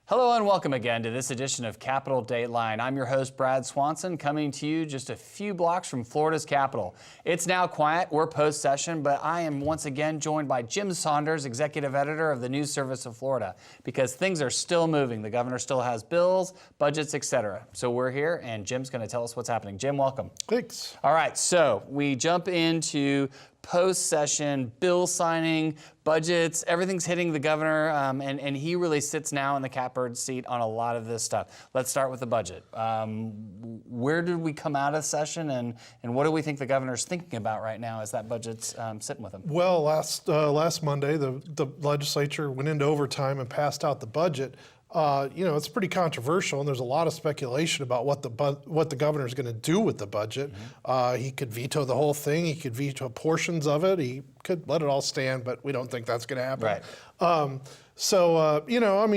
Hello and welcome again to this edition of Capital Dateline. I'm your host, Brad Swanson, coming to you just a few blocks from Florida's capital. It's now quiet, we're post-session, but I am once again joined by Jim Saunders, executive editor of the News Service of Florida, because things are still moving. The governor still has bills, budgets, etc. So we're here and Jim's going to tell us what's happening. Jim, welcome. Thanks. All right, so we jump into post-session, bill signing, budgets, everything's hitting the governor, and he really sits now in the catbird seat on a lot of this stuff. Let's start with the budget. Where did we come out of session, and what do we think the governor's thinking about right now as that budget's sitting with him? Well, last Monday, the legislature went into overtime and passed out the budget. It's pretty controversial, and there's a lot of speculation about what the governor is going to do with the budget. Mm-hmm. He could veto the whole thing. He could veto portions of it. He could let it all stand, but we don't think that's going to happen. Right.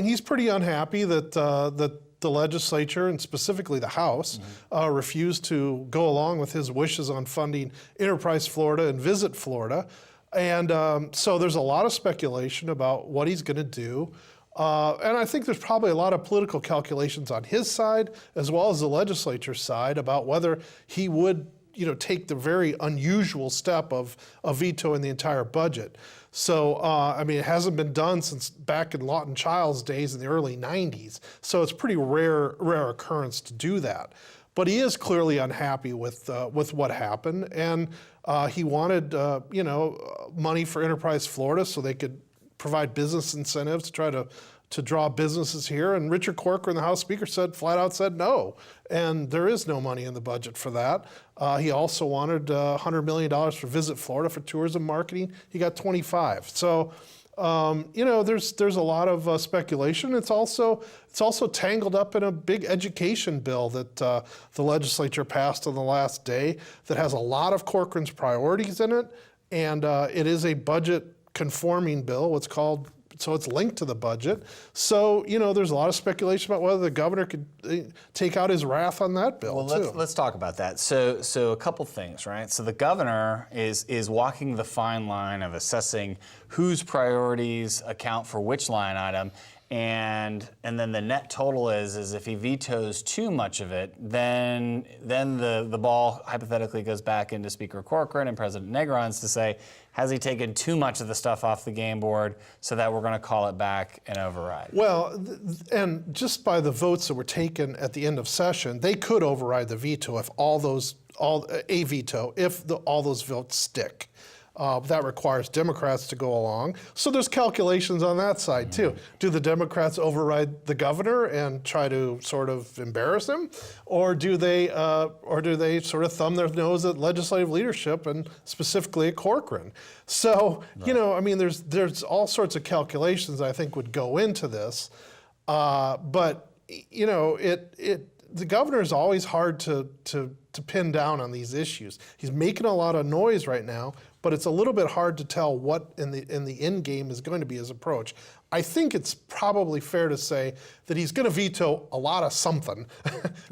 He's pretty unhappy that the legislature, and specifically the House, mm-hmm. Refused to go along with his wishes on funding Enterprise Florida and Visit Florida. And so there's a lot of speculation about what he's going to do. And I think there's probably a lot of political calculations on his side as well as the legislature's side about whether he would, take the very unusual step of vetoing the entire budget. So, it hasn't been done since back in Lawton Child's days in the early 90s. So it's a pretty rare occurrence to do that. But he is clearly unhappy with what happened, and he wanted, money for Enterprise Florida so they could provide business incentives to try to draw businesses here. And Richard Corcoran, the House Speaker, flat out said no. And there is no money in the budget for that. He also wanted $100 million for Visit Florida for tourism marketing. He got 25. So, there's a lot of speculation. It's also tangled up in a big education bill that the legislature passed on the last day that has a lot of Corcoran's priorities in it. And it is a budget conforming bill, so it's linked to the budget. So, there's a lot of speculation about whether the governor could take out his wrath on that bill, too. Let's talk about that. So a couple things, right? So the governor is walking the fine line of assessing whose priorities account for which line item. And then the net total is if he vetoes too much of it, then the ball hypothetically goes back into Speaker Corcoran and President Negron's to say, has he taken too much of the stuff off the game board so that we're going to call it back and override? Well, and just by the votes that were taken at the end of session, they could override the veto if all those votes stick. That requires Democrats to go along. So there's calculations on that side, too. Do the Democrats override the governor and try to sort of embarrass him? Or do they sort of thumb their nose at legislative leadership and specifically at Corcoran? So, there's all sorts of calculations I think would go into this. But the governor is always hard to pin down on these issues. He's making a lot of noise right now, but it's a little bit hard to tell what in the end game is going to be his approach. I think it's probably fair to say that he's going to veto a lot of something.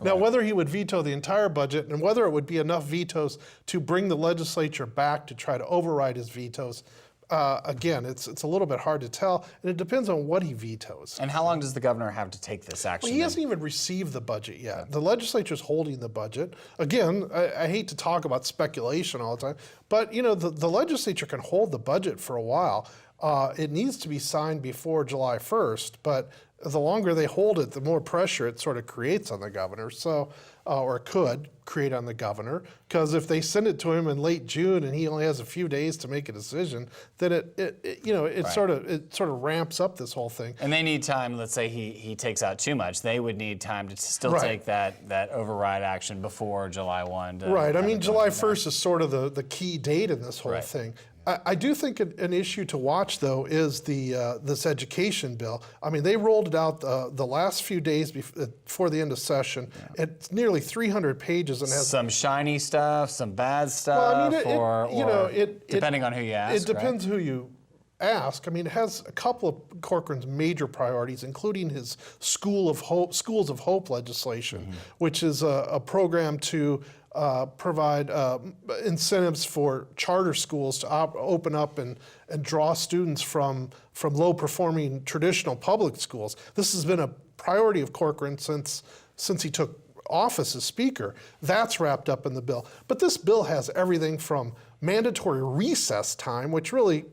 Now, whether he would veto the entire budget and whether it would be enough vetoes to bring the legislature back to try to override his vetoes, again, it's a little bit hard to tell, and it depends on what he vetoes. And how long does the governor have to take this action? Well, he hasn't even received the budget yet. Okay. The legislature's holding the budget. Again, I hate to talk about speculation all the time, but the legislature can hold the budget for a while. It needs to be signed before July 1st, but the longer they hold it, the more pressure it sort of creates on the governor. So, or it could create on the governor, because if they send it to him in late June and he only has a few days to make a decision, then it sort of ramps up this whole thing. And they need time. Let's say he takes out too much. They would need time to still take that override action before July 1. Right. July 1st is sort of the key date in this whole thing. I do think an issue to watch, though, is this education bill. They rolled it out the last few days before the end of session. Yeah. It's nearly 300 pages and has some shiny stuff, some bad stuff, depending on who you ask. It depends who you ask. It has a couple of Corcoran's major priorities, including his Schools of Hope legislation, which is a program to provide incentives for charter schools to open up and draw students from low-performing traditional public schools. This has been a priority of Corcoran since he took office as Speaker. That's wrapped up in the bill. But this bill has everything from mandatory recess time, which really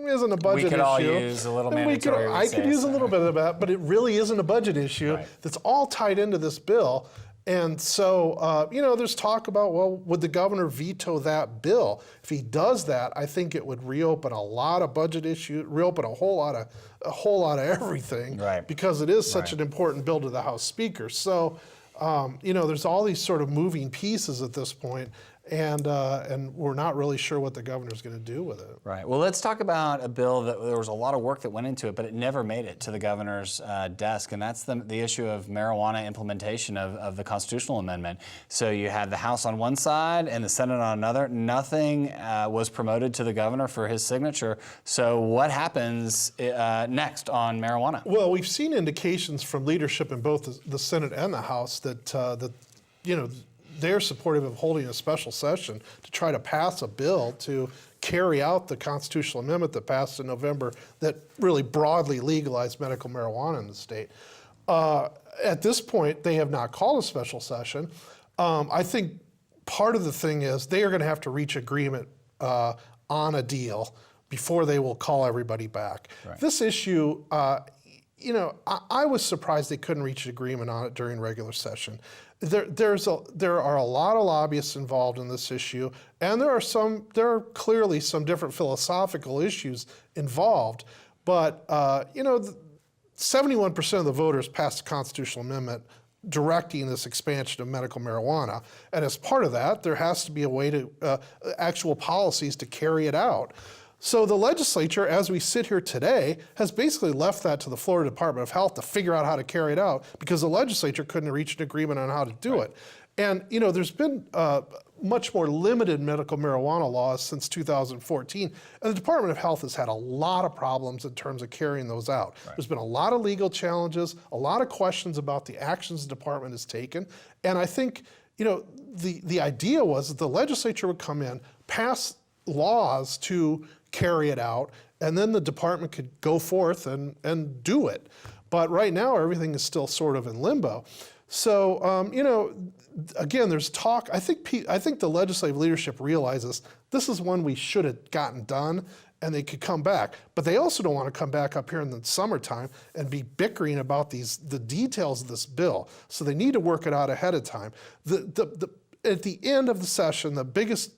isn't a budget issue. We could all use a little mandatory recess. I could use a little bit of that, but it really isn't a budget issue. Right. That's all tied into this bill. And so, there's talk about, well, would the governor veto that bill? If he does that, I think it would reopen a lot of budget issues, reopen a whole lot of everything, right. because it is such an important bill to the House Speaker. So, there's all these sort of moving pieces at this point, and we're not really sure what the governor's going to do with it. Right. Well, let's talk about a bill that there was a lot of work that went into it, but it never made it to the governor's desk, and that's the issue of marijuana implementation of the constitutional amendment. So you had the House on one side and the Senate on another. Nothing was promoted to the governor for his signature. So what happens next on marijuana? Well, we've seen indications from leadership in both the Senate and the House that they're supportive of holding a special session to try to pass a bill to carry out the constitutional amendment that passed in November that really broadly legalized medical marijuana in the state. At this point, they have not called a special session. I think part of the thing is they are going to have to reach agreement on a deal before they will call everybody back. Right. This issue, I was surprised they couldn't reach an agreement on it during regular session. There are a lot of lobbyists involved in this issue, and there are clearly some different philosophical issues involved. But 71% of the voters passed a constitutional amendment directing this expansion of medical marijuana, and as part of that, there has to be a way to actual policies to carry it out. So the legislature, as we sit here today, has basically left that to the Florida Department of Health to figure out how to carry it out because the legislature couldn't reach an agreement on how to do it. And there's been much more limited medical marijuana laws since 2014, and the Department of Health has had a lot of problems in terms of carrying those out. Right. There's been a lot of legal challenges, a lot of questions about the actions the department has taken, and I think the idea was that the legislature would come in, pass laws to carry it out, and then the department could go forth and do it. But right now, everything is still sort of in limbo. So, again, there's talk. I think the legislative leadership realizes this is one we should have gotten done, and they could come back. But they also don't want to come back up here in the summertime and be bickering about the details of this bill. So they need to work it out ahead of time. At the end of the session, the biggest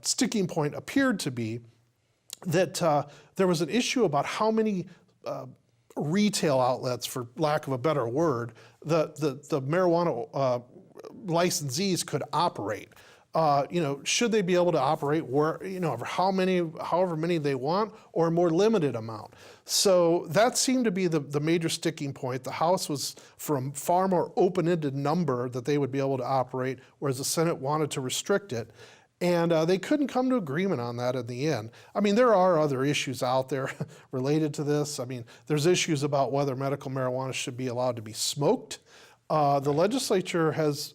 sticking point appeared to be that there was an issue about how many retail outlets, for lack of a better word, the marijuana licensees could operate. Should they be able to operate where, however many they want, or a more limited amount? So that seemed to be the major sticking point. The House was for a far more open-ended number that they would be able to operate, whereas the Senate wanted to restrict it. And they couldn't come to agreement on that in the end. I mean, there are other issues out there related to this. I mean, there's issues about whether medical marijuana should be allowed to be smoked. The legislature has,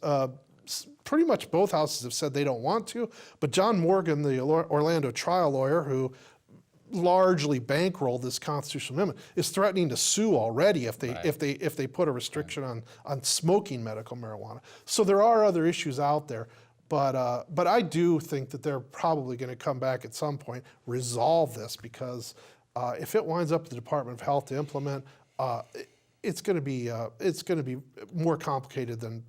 pretty much both houses have said they don't want to, but John Morgan, the Orlando trial lawyer who largely bankrolled this constitutional amendment, is threatening to sue already if they put a restriction on smoking medical marijuana. So there are other issues out there. But I do think that they're probably going to come back at some point, resolve this, because if it winds up at the Department of Health to implement, it's going to be more complicated than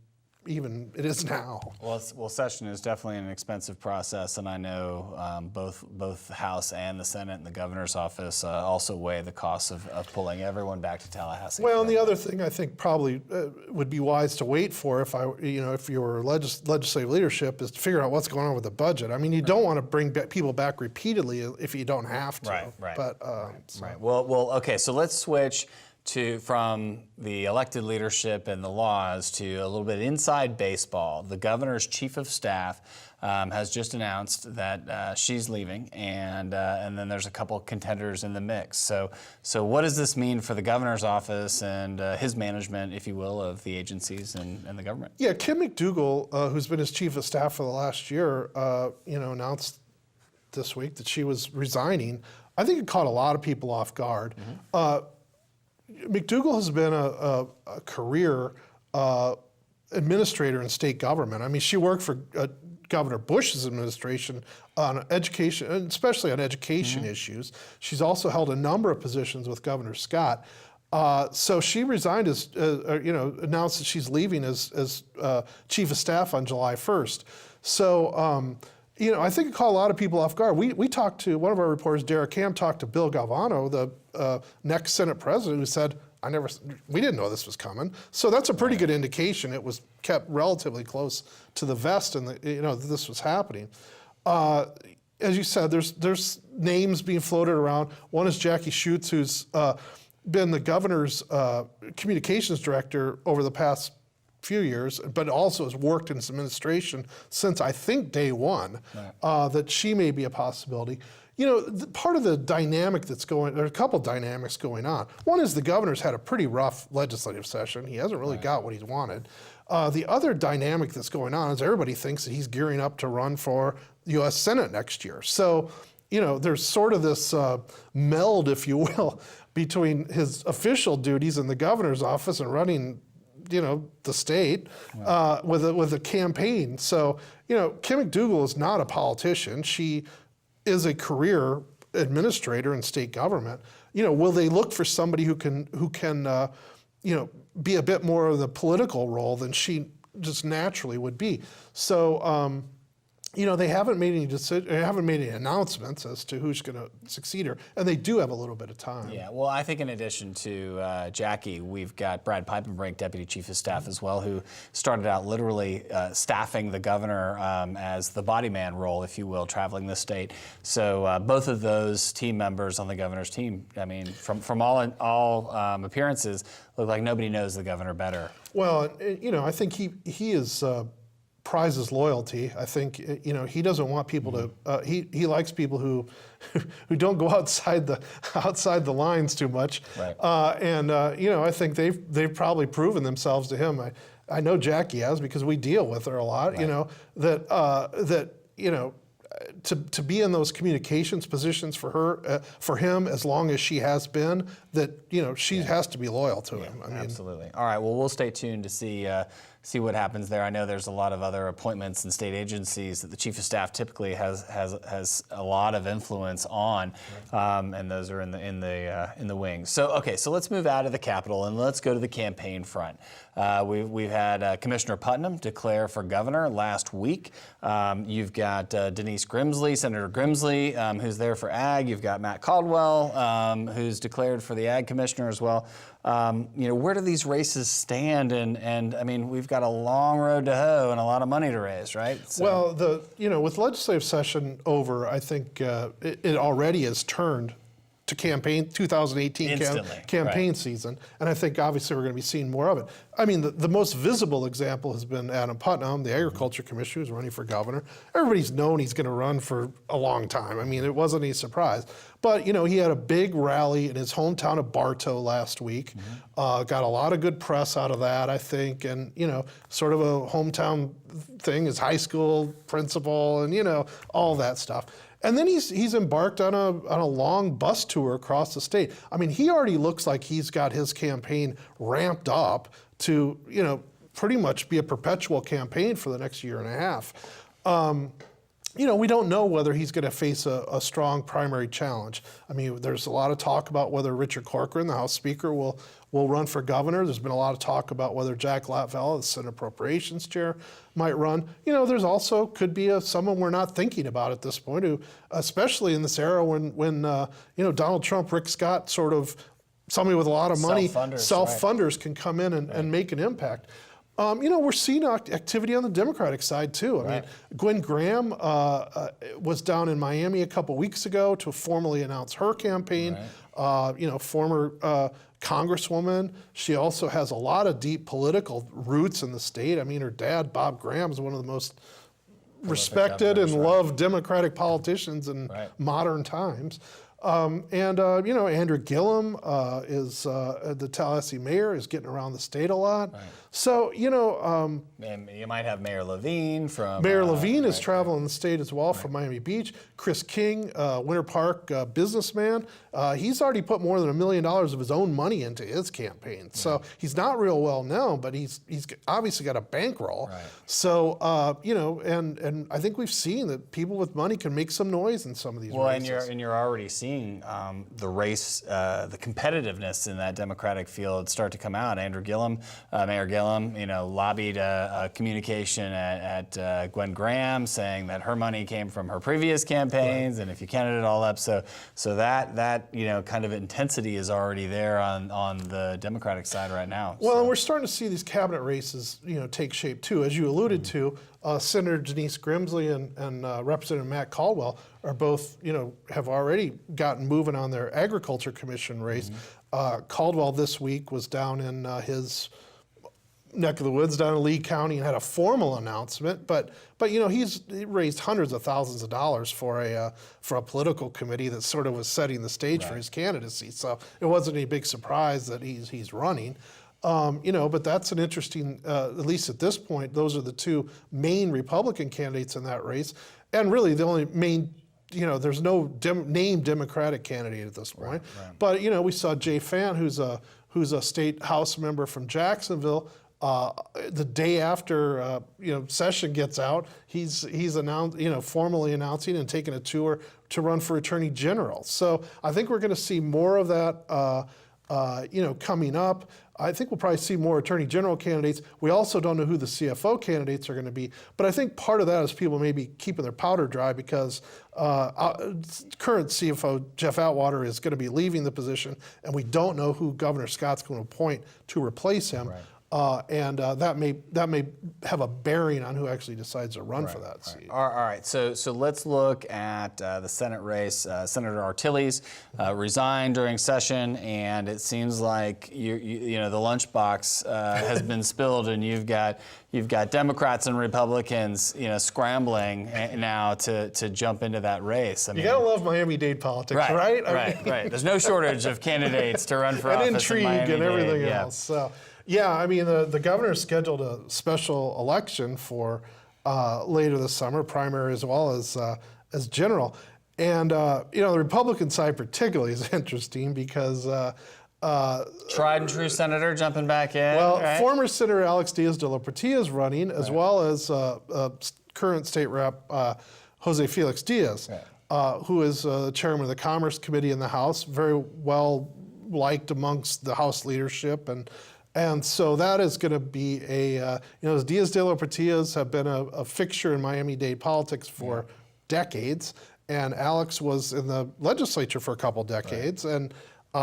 even it is now. Well, session is definitely an expensive process, and I know both the House and the Senate and the governor's office also weigh the costs of pulling everyone back to Tallahassee. Well, and the other thing I think probably would be wise to wait for if your legislative leadership is to figure out what's going on with the budget. I mean, you don't want to bring people back repeatedly if you don't have to. Right. But Right. Well, okay. So let's switch from the elected leadership and the laws to a little bit inside baseball. The governor's chief of staff has just announced that she's leaving, and then there's a couple contenders in the mix. So what does this mean for the governor's office and his management, if you will, of the agencies and the government? Yeah, Kim McDougal, who's been his chief of staff for the last year, announced this week that she was resigning. I think it caught a lot of people off guard. McDougal has been a career administrator in state government. I mean, she worked for Governor Bush's administration on education, especially on education issues. She's also held a number of positions with Governor Scott. So she resigned announced that she's leaving as chief of staff on July 1st. So, I think it caught a lot of people off guard. We talked to, one of our reporters, Derek Ham, talked to Bill Galvano, the next Senate president, who said, we didn't know this was coming. So that's a pretty good indication. It was kept relatively close to the vest and that this was happening. As you said, there's names being floated around. One is Jackie Schutz, who's been the governor's communications director over the past few years, but also has worked in his administration since I think day one, that she may be a possibility. Part of the dynamic there are a couple dynamics going on. One is the governor's had a pretty rough legislative session. He hasn't really got what he's wanted. The other dynamic that's going on is everybody thinks that he's gearing up to run for the U.S. Senate next year. So, there's sort of this meld, if you will, between his official duties in the governor's office and running the state with a campaign. So, Kim McDougal is not a politician. She is a career administrator in state government. Will they look for somebody who can be a bit more of the political role than she just naturally would be? So, they haven't made any announcements as to who's going to succeed her, and they do have a little bit of time. Yeah, well, I think in addition to Jackie, we've got Brad Piepenbrink, Deputy Chief of Staff as well, who started out literally staffing the governor as the body man role, if you will, traveling the state. So both of those team members on the governor's team, I mean, from all appearances, look like nobody knows the governor better. Well, I think he is. Prizes loyalty. I think he doesn't want people to. He likes people who don't go outside the lines too much. Right. I think they've probably proven themselves to him. I know Jackie has because we deal with her a lot. Right. To be in those communications positions for him as long as she has been, that she has to be loyal to him. Absolutely. All right. Well, we'll stay tuned to see what happens there. I know there's a lot of other appointments in state agencies that the chief of staff typically has a lot of influence on, and those are in the wings. So let's move out of the Capitol and let's go to the campaign front. We've had Commissioner Putnam declare for governor last week. You've got Denise Grimsley, Senator Grimsley, who's there for ag. You've got Matt Caldwell, who's declared for the ag commissioner as well. Where do these races stand? And I mean, we've got a long road to hoe and a lot of money to raise, right? So. Well, with legislative session over, I think it already has turned to 2018 campaign season, and I think obviously we're going to be seeing more of it. I mean, the most visible example has been Adam Putnam, the agriculture commissioner, who's running for governor. Everybody's known he's going to run for a long time. I mean, it wasn't any surprise. But, he had a big rally in his hometown of Bartow last week. Got a lot of good press out of that, I think, and, sort of a hometown thing, his high school principal and, all that stuff. And then he's embarked on a long bus tour across the state. I mean, he already looks like he's got his campaign ramped up to, pretty much be a perpetual campaign for the next year and a half. We don't know whether he's going to face a strong primary challenge. I mean, there's a lot of talk about whether Richard Corcoran, the House Speaker, will run for governor. There's been a lot of talk about whether Jack Latvala, the Senate Appropriations Chair, might run. There's also could be someone we're not thinking about at this point, who, especially in this era when Donald Trump, Rick Scott, sort of somebody with a lot of money, self-funders can come in and make an impact. We're seeing activity on the Democratic side, too. I mean, Gwen Graham was down in Miami a couple weeks ago to formally announce her campaign. Former congresswoman. She also has a lot of deep political roots in the state. I mean, her dad, Bob Graham, is one of the most respected and loved Democratic politicians in modern times. Andrew Gillum is the Tallahassee mayor, is getting around the state a lot. Right. So, and you might have Mayor Levine from... Mayor Levine is traveling the state as well from Miami Beach. Chris King, Winter Park businessman, he's already put more than $1 million of his own money into his campaign. So he's not real well known, but he's obviously got a bankroll. Right. So, and I think we've seen that people with money can make some noise in some of these races. And you're already seeing the race, the competitiveness in that Democratic field start to come out. Andrew Gillum, Mayor Gillum, lobbied a communication at Gwen Graham saying that her money came from her previous campaigns, and if you counted it all up, so that kind of intensity is already there on the Democratic side right now. Well, and we're starting to see these cabinet races, take shape too, as you alluded to. Senator Denise Grimsley and Representative Matt Caldwell are both, have already gotten moving on their Agriculture Commission race. Caldwell this week was down in his neck of the woods down in Lee County and had a formal announcement, but he's raised hundreds of thousands of dollars for a political committee that sort of was setting the stage for his candidacy. So it wasn't any big surprise that he's running. But that's an interesting, at least at this point, those are the two main Republican candidates in that race. And really the only main, there's no named Democratic candidate at this point. Right. But, we saw Jay Fant, who's a state House member from Jacksonville. The day after, session gets out, he's announced, formally announcing and taking a tour to run for Attorney General. So I think we're going to see more of that, coming up. I think we'll probably see more Attorney General candidates. We also don't know who the CFO candidates are going to be, but I think part of that is people maybe keeping their powder dry because current CFO Jeff Atwater is going to be leaving the position, and we don't know who Governor Scott's going to appoint to replace him. Right. That may have a bearing on who actually decides to run for that seat. All right. So let's look at the Senate race. Senator Artilles resigned during session, and it seems like the lunchbox has been spilled, and you've got Democrats and Republicans scrambling now to jump into that race. I mean, you gotta love Miami-Dade politics, right? Right. There's no shortage of candidates to run for office and intrigue in Miami-Dade. And everything else. So. Yeah, I mean, the governor scheduled a special election for later this summer, primary as well as general. And, the Republican side particularly is interesting because... tried and true senator jumping back in. Well, former Senator Alex Diaz de la Portilla is running, as well as current state rep Jose Felix Diaz, who is chairman of the Commerce Committee in the House, very well liked amongst the House leadership. And so that is going to be Diaz de la Portillas have been a fixture in Miami-Dade politics for decades, and Alex was in the legislature for a couple decades, and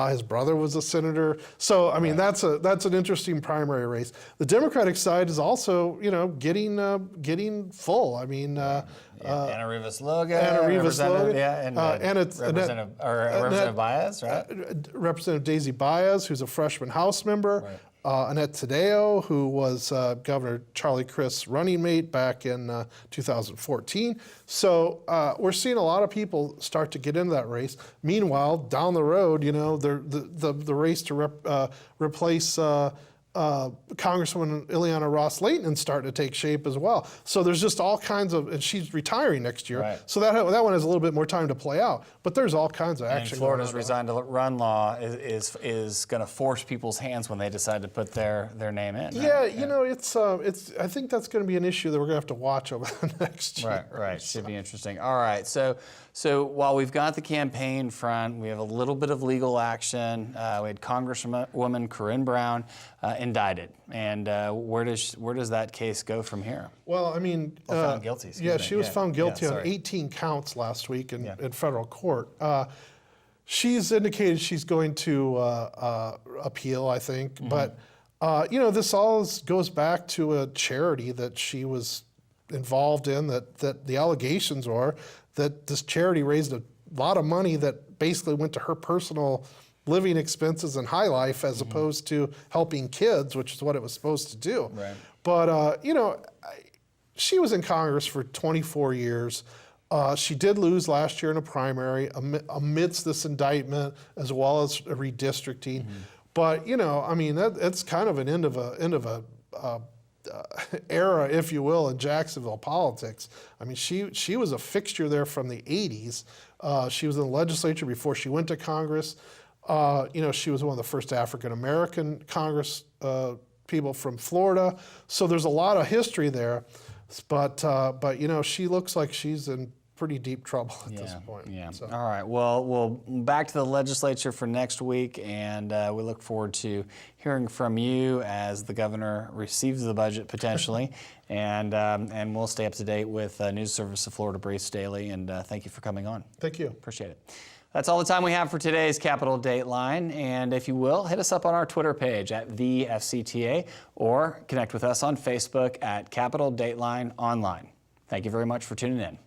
his brother was a senator. So I mean, that's an interesting primary race. The Democratic side is also getting full. I mean, Anna Rivas Logan, and it's Representative Baez, right? Representative Daisy Baez, who's a freshman House member. Right. Annette Taddeo, who was Governor Charlie Crist's running mate back in 2014. So we're seeing a lot of people start to get into that race. Meanwhile, down the road, the race to replace Congresswoman Ileana Ross-Layton is starting to take shape as well. So there's just all kinds of, and she's retiring next year. Right. So that one has a little bit more time to play out. But there's all kinds of action. And Florida's resign to run law is going to force people's hands when they decide to put their name in. Right? Yeah, it's I think that's going to be an issue that we're going to have to watch over the next year. Right. Should be interesting. All right. So while we've got the campaign front, we have a little bit of legal action. We had Congresswoman Corrine Brown indicted, and where does that case go from here? Well, I mean, found guilty. She was found guilty on 18 counts last week in federal court. She's indicated she's going to appeal, I think, but this all goes back to a charity that she was involved in. That the allegations are that this charity raised a lot of money that basically went to her personal living expenses and high life as opposed to helping kids, which is what it was supposed to do. Right. But, she was in Congress for 24 years. She did lose last year in a primary amidst this indictment as well as redistricting. But, that's kind of an end of a era, if you will, in Jacksonville politics. I mean, she was a fixture there from the 80s. She was in the legislature before she went to Congress. She was one of the first African-American Congress people from Florida. So there's a lot of history there. But she looks like she's in pretty deep trouble at this point. Yeah. So. All right. Well, we'll back to the legislature for next week, and we look forward to hearing from you as the governor receives the budget potentially, and we'll stay up to date with News Service of Florida Briefs Daily. And thank you for coming on. Thank you. Appreciate it. That's all the time we have for today's Capitol Dateline. And if you will, hit us up on our Twitter page at the FCTA, or connect with us on Facebook at Capitol Dateline Online. Thank you very much for tuning in.